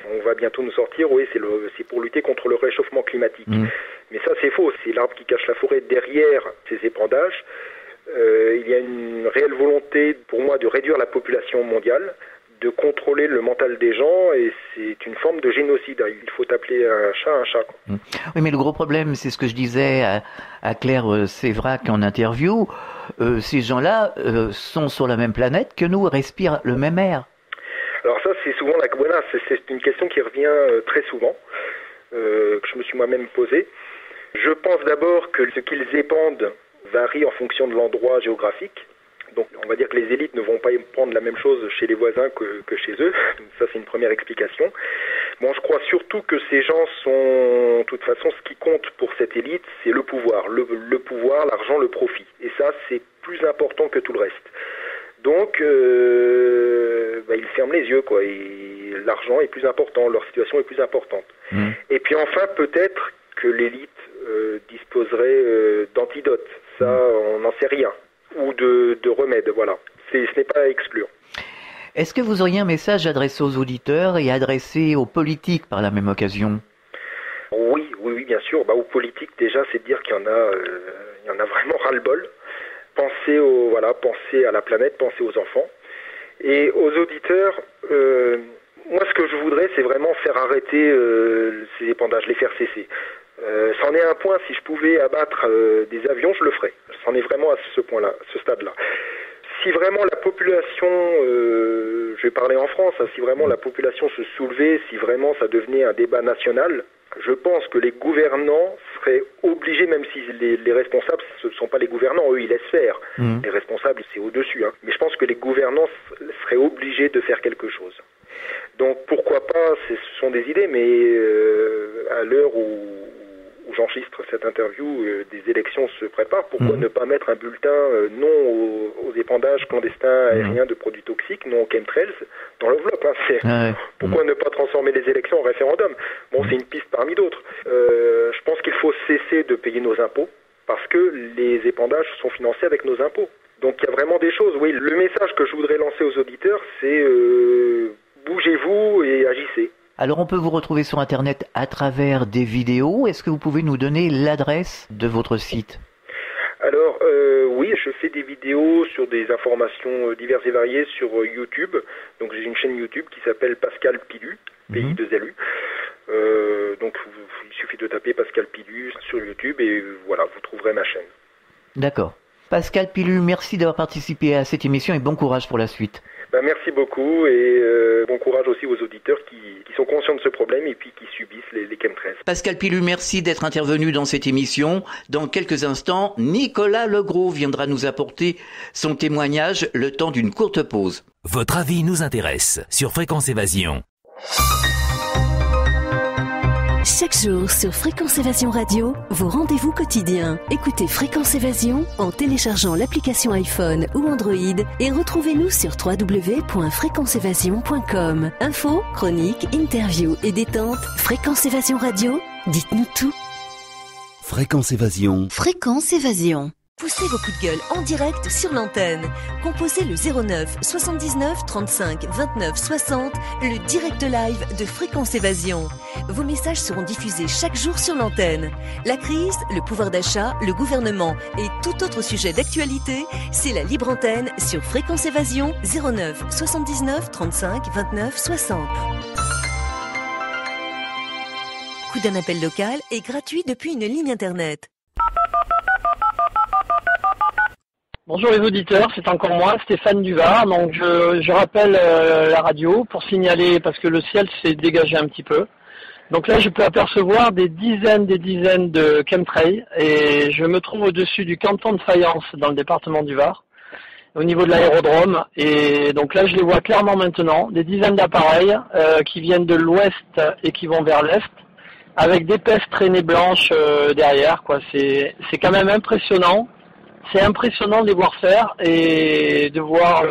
On va bientôt nous sortir, oui, c'est pour lutter contre le réchauffement climatique. Mais ça c'est faux, c'est l'arbre qui cache la forêt. Derrière ces épandages, il y a une réelle volonté pour moi de réduire la population mondiale, de contrôler le mental des gens, et c'est une forme de génocide. Il faut appeler un chat, quoi. Oui, mais le gros problème, c'est ce que je disais à Claire Sévrac en interview, ces gens-là sont sur la même planète que nous, respirent le même air. Alors ça, c'est souvent c'est une question qui revient très souvent, que je me suis moi-même posée. Je pense d'abord que ce qu'ils épandent varie en fonction de l'endroit géographique. Donc on va dire que les élites ne vont pas prendre la même chose chez les voisins que chez eux. Ça, c'est une première explication. Bon, je crois surtout que ces gens sont, de toute façon, ce qui compte pour cette élite, c'est le pouvoir. Le pouvoir, l'argent, le profit. Et ça, c'est plus important que tout le reste. Donc, ils ferment les yeux, quoi. Et l'argent est plus important, leur situation est plus importante. Et puis enfin, peut-être que l'élite disposerait d'antidotes. Ça, on n'en sait rien. ou de remède. Voilà, ce n'est pas à exclure. Est-ce que vous auriez un message adressé aux auditeurs et adressé aux politiques par la même occasion? Oui, bien sûr. Aux politiques, déjà, c'est de dire qu'il y en a vraiment ras-le-bol. Pensez à la planète, pensez aux enfants. Et aux auditeurs, moi, ce que je voudrais, c'est vraiment faire arrêter ces épandages, les faire cesser. C'en est un point, si je pouvais abattre des avions, je le ferais. C'en est vraiment à ce point-là, ce stade-là. Si vraiment la population, je vais parler en France, si vraiment la population se soulevait, si vraiment ça devenait un débat national, je pense que les gouvernants seraient obligés, même si les responsables, ce ne sont pas les gouvernants, eux ils laissent faire. Les responsables, c'est au-dessus. Mais je pense que les gouvernants seraient obligés de faire quelque chose. Donc pourquoi pas, ce sont des idées, mais à l'heure où j'enregistre cette interview, des élections se préparent, pourquoi ne pas mettre un bulletin non aux épandages clandestins aériens de produits toxiques, non aux chemtrails, dans l'enveloppe. Pourquoi ne pas transformer les élections en référendum? C'est une piste parmi d'autres. Je pense qu'il faut cesser de payer nos impôts, parce que les épandages sont financés avec nos impôts. Donc il y a vraiment des choses. Oui, le message que je voudrais lancer aux auditeurs, c'est bougez-vous et agissez. Alors on peut vous retrouver sur Internet à travers des vidéos. Est-ce que vous pouvez nous donner l'adresse de votre site? Alors oui, je fais des vidéos sur des informations diverses et variées sur YouTube. Donc j'ai une chaîne YouTube qui s'appelle Pascal Pilu, PI2LU. Donc il suffit de taper Pascal Pilu sur YouTube et voilà, vous trouverez ma chaîne. D'accord. Pascal Pilu, merci d'avoir participé à cette émission et bon courage pour la suite. Merci beaucoup et bon courage aussi aux auditeurs qui sont conscients de ce problème et puis qui subissent les chemtrails. Pascal Pilu, merci d'être intervenu dans cette émission. Dans quelques instants, Nicolas Legros viendra nous apporter son témoignage le temps d'une courte pause. Votre avis nous intéresse sur Fréquence Évasion. Chaque jour sur Fréquence Évasion Radio, vos rendez-vous quotidiens. Écoutez Fréquence Évasion en téléchargeant l'application iPhone ou Android et retrouvez-nous sur www.fréquenceévasion.com. Infos, chroniques, interviews et détente. Fréquence Évasion Radio, dites-nous tout. Fréquence Évasion. Fréquence Évasion. Poussez vos coups de gueule en direct sur l'antenne. Composez le 09 79 35 29 60, le direct live de Fréquence Évasion. Vos messages seront diffusés chaque jour sur l'antenne. La crise, le pouvoir d'achat, le gouvernement et tout autre sujet d'actualité, c'est la libre antenne sur Fréquence Évasion 09 79 35 29 60. Coût d'un appel local est gratuit depuis une ligne internet. Bonjour les auditeurs, c'est encore moi, Stéphane du Var. Donc je rappelle la radio pour signaler, parce que le ciel s'est dégagé un petit peu. Donc là je peux apercevoir des dizaines de chemtrails et je me trouve au-dessus du canton de Fayence dans le département du Var, au niveau de l'aérodrome. Et donc là je les vois clairement maintenant, des dizaines d'appareils qui viennent de l'ouest et qui vont vers l'est, avec d'épaisses traînées blanches derrière, quoi. C'est quand même impressionnant. C'est impressionnant de les voir faire et de voir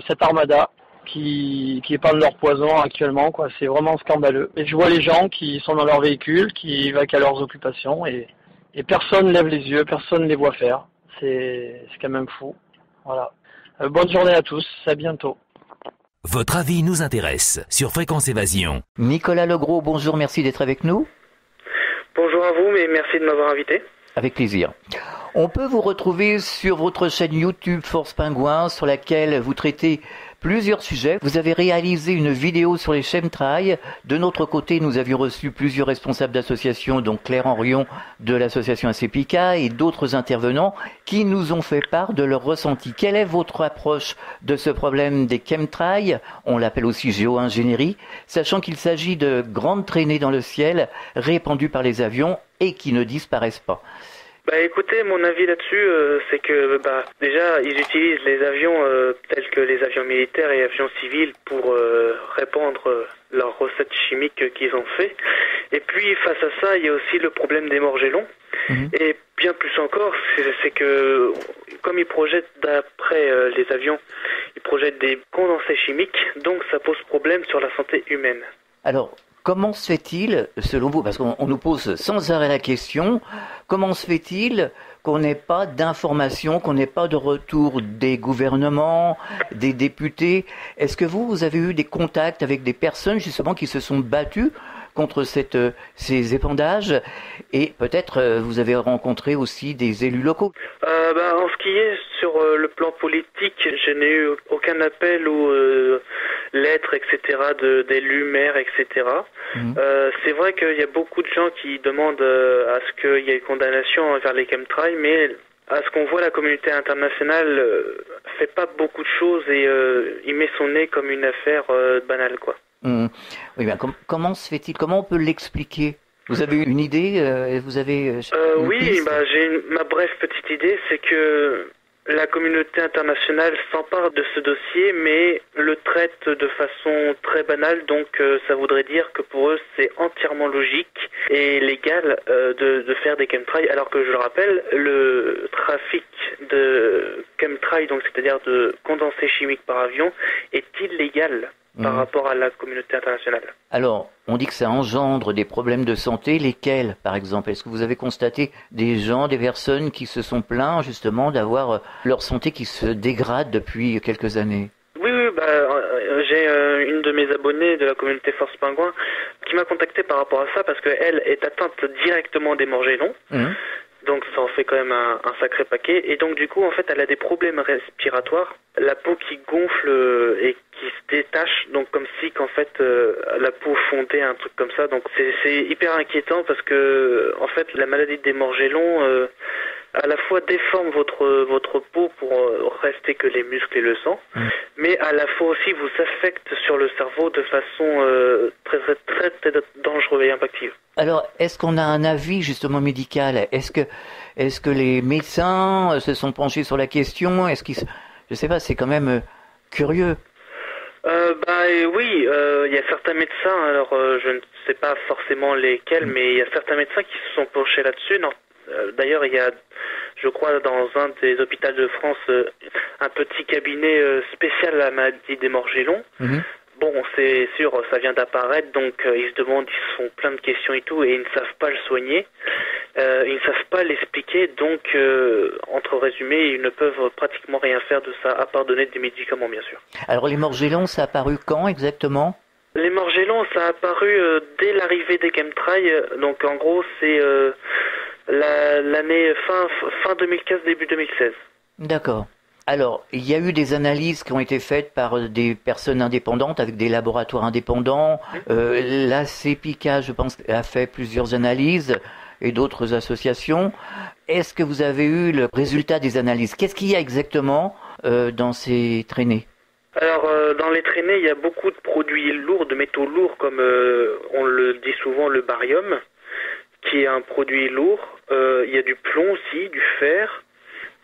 cette armada qui épandent leur poison actuellement, quoi. C'est vraiment scandaleux. Et je vois les gens qui sont dans leur véhicule, qui vaquent à leurs occupations et personne lève les yeux, personne les voit faire. C'est quand même fou. Voilà. Bonne journée à tous, à bientôt. Votre avis nous intéresse sur Fréquence Évasion. Nicolas Legros, bonjour, merci d'être avec nous. Bonjour à vous, mais merci de m'avoir invité. Avec plaisir. On peut vous retrouver sur votre chaîne YouTube Force Pingouin, sur laquelle vous traitez plusieurs sujets. Vous avez réalisé une vidéo sur les chemtrails. De notre côté, nous avions reçu plusieurs responsables d'associations, dont Claire Henrion de l'association ACPICA et d'autres intervenants qui nous ont fait part de leur ressenti. Quelle est votre approche de ce problème des chemtrails? On l'appelle aussi géo-ingénierie, sachant qu'il s'agit de grandes traînées dans le ciel répandues par les avions et qui ne disparaissent pas. Écoutez, mon avis là-dessus, c'est que déjà ils utilisent les avions tels que les avions militaires et avions civils pour répandre leurs recettes chimiques qu'ils ont fait. Et puis face à ça, il y a aussi le problème des morgellons. Et bien plus encore, c'est que comme ils projettent d'après les avions, ils projettent des condensés chimiques, donc ça pose problème sur la santé humaine. Alors, Comment se fait-il, selon vous, parce qu'on nous pose sans arrêt la question, comment se fait-il qu'on n'ait pas d'informations, qu'on n'ait pas de retour des gouvernements, des députés? Est-ce que vous avez eu des contacts avec des personnes justement qui se sont battues contre ces épandages, et peut-être vous avez rencontré aussi des élus locaux? En ce qui est sur le plan politique, je n'ai eu aucun appel ou lettres, etc., d'élus, maires, etc. C'est vrai qu'il y a beaucoup de gens qui demandent à ce qu'il y ait une condamnation envers les chemtrails, mais à ce qu'on voit, la communauté internationale fait pas beaucoup de choses et il met son nez comme une affaire banale, quoi. Oui, ben, comment se fait-il? Comment on peut l'expliquer? Vous avez une idée? Vous avez Oui, j'ai ma brève petite idée, c'est que la communauté internationale s'empare de ce dossier, mais le traite de façon très banale, donc ça voudrait dire que pour eux c'est entièrement logique et légal de faire des chemtrails, alors que je le rappelle, le trafic de chemtrails, donc c'est-à-dire de condensés chimiques par avion, est illégal par rapport à la communauté internationale. Alors, on dit que ça engendre des problèmes de santé, lesquels, par exemple? Est-ce que vous avez constaté des gens, des personnes qui se sont plaints justement d'avoir leur santé qui se dégrade depuis quelques années? Oui, j'ai une de mes abonnées de la communauté Force Pingouin qui m'a contacté par rapport à ça parce qu'elle est atteinte directement des morgellons. Donc ça en fait quand même un sacré paquet. Et donc du coup, en fait, elle a des problèmes respiratoires. La peau qui gonfle et qui se détache, donc comme si qu'en fait la peau fondait, un truc comme ça. Donc c'est hyper inquiétant parce que en fait la maladie des morgellons à la fois déforme votre peau pour rester que les muscles et le sang, mais à la fois aussi vous affecte sur le cerveau de façon très, très, très dangereuse et impactive. Alors, est-ce qu'on a un avis justement médical? Est-ce que les médecins se sont penchés sur la question? Je sais pas, c'est quand même curieux. Oui, il y a certains médecins, alors je ne sais pas forcément lesquels, mais il y a certains médecins qui se sont penchés là-dessus. D'ailleurs, il y a, je crois, dans un des hôpitaux de France, un petit cabinet spécial à la maladie des morgellons. Bon, c'est sûr, ça vient d'apparaître, donc ils se demandent, ils se font plein de questions et tout, et ils ne savent pas le soigner, ils ne savent pas l'expliquer, donc entre résumés, ils ne peuvent pratiquement rien faire de ça, à part donner des médicaments, bien sûr. Alors les morgellons, ça a apparu quand exactement? Les morgellons, ça a apparu dès l'arrivée des chemtrails, donc en gros, c'est l'année fin 2015, début 2016. D'accord. Alors, il y a eu des analyses qui ont été faites par des personnes indépendantes, avec des laboratoires indépendants. La CEPICA, je pense, a fait plusieurs analyses et d'autres associations. Est-ce que vous avez eu le résultat des analyses? Qu'est-ce qu'il y a exactement dans ces traînées? Alors, dans les traînées, il y a beaucoup de produits lourds, de métaux lourds, comme on le dit souvent, le barium, qui est un produit lourd. Il y a du plomb aussi, du fer.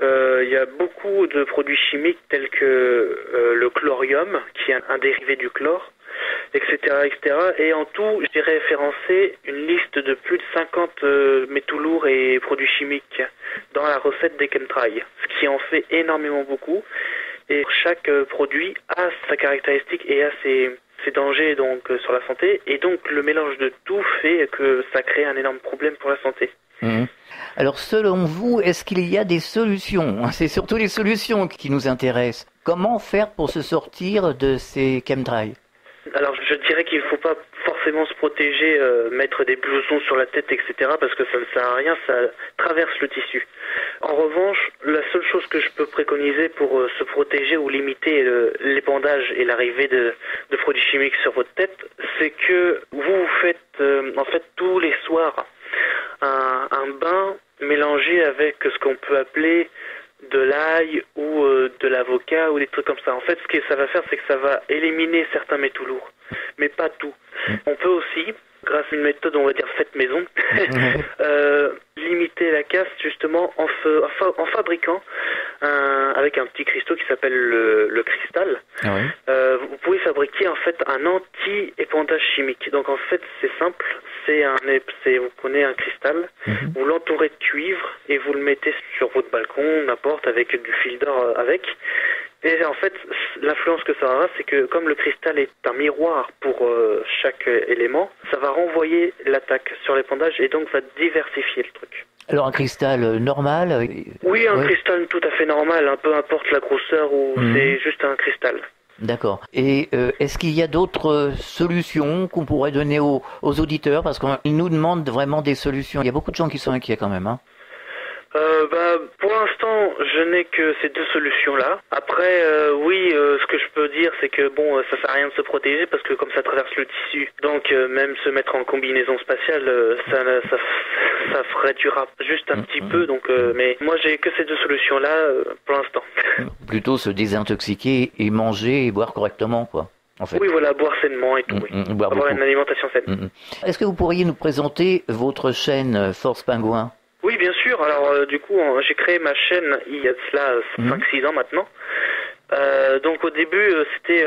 Il y a beaucoup de produits chimiques tels que le chlorium, qui est un dérivé du chlore, etc., etc. Et en tout, j'ai référencé une liste de plus de 50 métaux lourds et produits chimiques dans la recette des chemtrails, ce qui en fait énormément beaucoup. Et chaque produit a sa caractéristique et a ses dangers donc sur la santé. Et donc le mélange de tout fait que ça crée un énorme problème pour la santé. Alors selon vous, est-ce qu'il y a des solutions? C'est surtout les solutions qui nous intéressent. Comment faire pour se sortir de ces chemtrails? Alors je dirais qu'il ne faut pas forcément se protéger, mettre des blousons sur la tête, etc. parce que ça ne sert à rien, ça traverse le tissu. En revanche, la seule chose que je peux préconiser pour se protéger ou limiter l'épandage et l'arrivée de produits chimiques sur votre tête, c'est que vous faites en fait tous les soirs un bain mélangé avec ce qu'on peut appeler de l'ail ou de l'avocat ou des trucs comme ça. En fait, ce que ça va faire, c'est que ça va éliminer certains métaux lourds, mais pas tout. On peut aussi, grâce à une méthode, on va dire faite maison, limiter la casse justement en fabriquant avec un petit cristaux qui s'appelle le cristal. Vous pouvez fabriquer en fait un anti-épandage chimique. Donc en fait, c'est simple. Vous prenez un cristal, vous l'entourez de cuivre et vous le mettez sur votre balcon, n'importe, avec du fil d'or avec. Et en fait, l'influence que ça aura, c'est que comme le cristal est un miroir pour chaque élément, ça va renvoyer l'attaque sur l'épandage et donc va diversifier le truc. Alors un cristal normal Oui, un cristal tout à fait normal, peu importe la grosseur ou c'est juste un cristal. D'accord. Et est-ce qu'il y a d'autres solutions qu'on pourrait donner aux auditeurs? Parce qu'ils nous demandent vraiment des solutions. Il y a beaucoup de gens qui sont inquiets quand même. Hein. Pour l'instant, je n'ai que ces deux solutions-là. Après, ce que je peux dire, c'est que ça sert à rien de se protéger parce que comme ça traverse le tissu, donc même se mettre en combinaison spatiale, ça réduira juste un petit peu. Donc, mais moi, j'ai que ces deux solutions-là pour l'instant. Plutôt se désintoxiquer et manger et boire correctement, quoi. En fait. Oui, voilà, boire sainement et tout. Avoir une alimentation saine. Est-ce que vous pourriez nous présenter votre chaîne Force Pingouin? Oui, bien sûr. Alors, du coup, j'ai créé ma chaîne il y a de cela 5-6 ans maintenant. Donc, au début, c'était...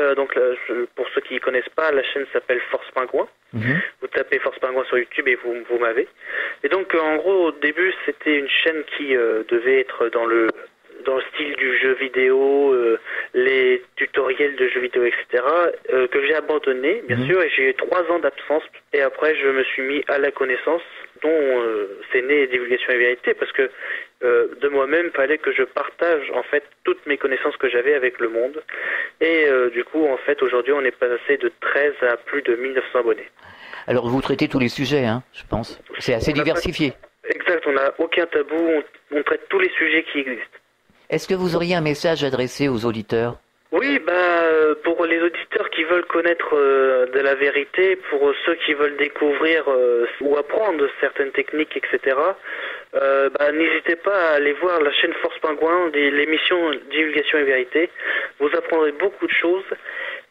pour ceux qui ne connaissent pas, la chaîne s'appelle Force Pingouin. Vous tapez Force Pingouin sur YouTube et vous m'avez. Et donc, en gros, au début, c'était une chaîne qui devait être dans le style du jeu vidéo, les tutoriels de jeux vidéo, etc., que j'ai abandonné, bien sûr, et j'ai eu 3 ans d'absence. Et après, je me suis mis à la connaissance, dont c'est né Divulgation et Vérité, parce que de moi-même, il fallait que je partage, en fait, toutes mes connaissances que j'avais avec le monde. Et du coup, en fait, aujourd'hui, on est passé de 13 à plus de 1900 abonnés. Alors, vous traitez tous les sujets, hein, je pense. C'est assez diversifié. Exact, on n'a aucun tabou, on traite tous les sujets qui existent. Est-ce que vous auriez un message adressé aux auditeurs? Oui, pour les auditeurs qui veulent connaître de la vérité, pour ceux qui veulent découvrir ou apprendre certaines techniques, etc., n'hésitez pas à aller voir la chaîne Force Pingouin, l'émission Divulgation et Vérité. Vous apprendrez beaucoup de choses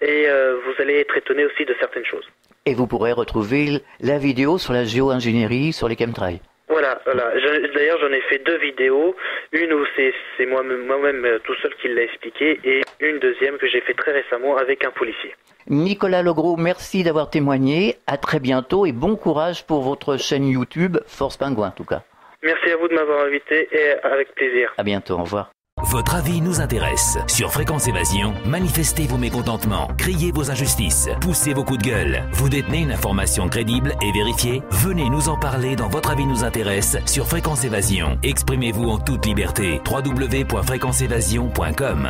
et vous allez être étonné aussi de certaines choses. Et vous pourrez retrouver la vidéo sur la géo-ingénierie, sur les chemtrails. Voilà. D'ailleurs, j'en ai fait 2 vidéos. Une où c'est moi-même tout seul qui l'a expliqué et une deuxième que j'ai fait très récemment avec un policier. Nicolas Legros, merci d'avoir témoigné. À très bientôt et bon courage pour votre chaîne YouTube, Force Pingouin en tout cas. Merci à vous de m'avoir invité et avec plaisir. À bientôt, au revoir. Votre avis nous intéresse. Sur Fréquence Évasion, manifestez vos mécontentements, criez vos injustices, poussez vos coups de gueule. Vous détenez une information crédible et vérifiée? Venez nous en parler dans Votre avis nous intéresse sur Fréquence Évasion. Exprimez-vous en toute liberté. www.fréquenceévasion.com.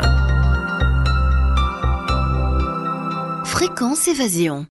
Fréquence Évasion.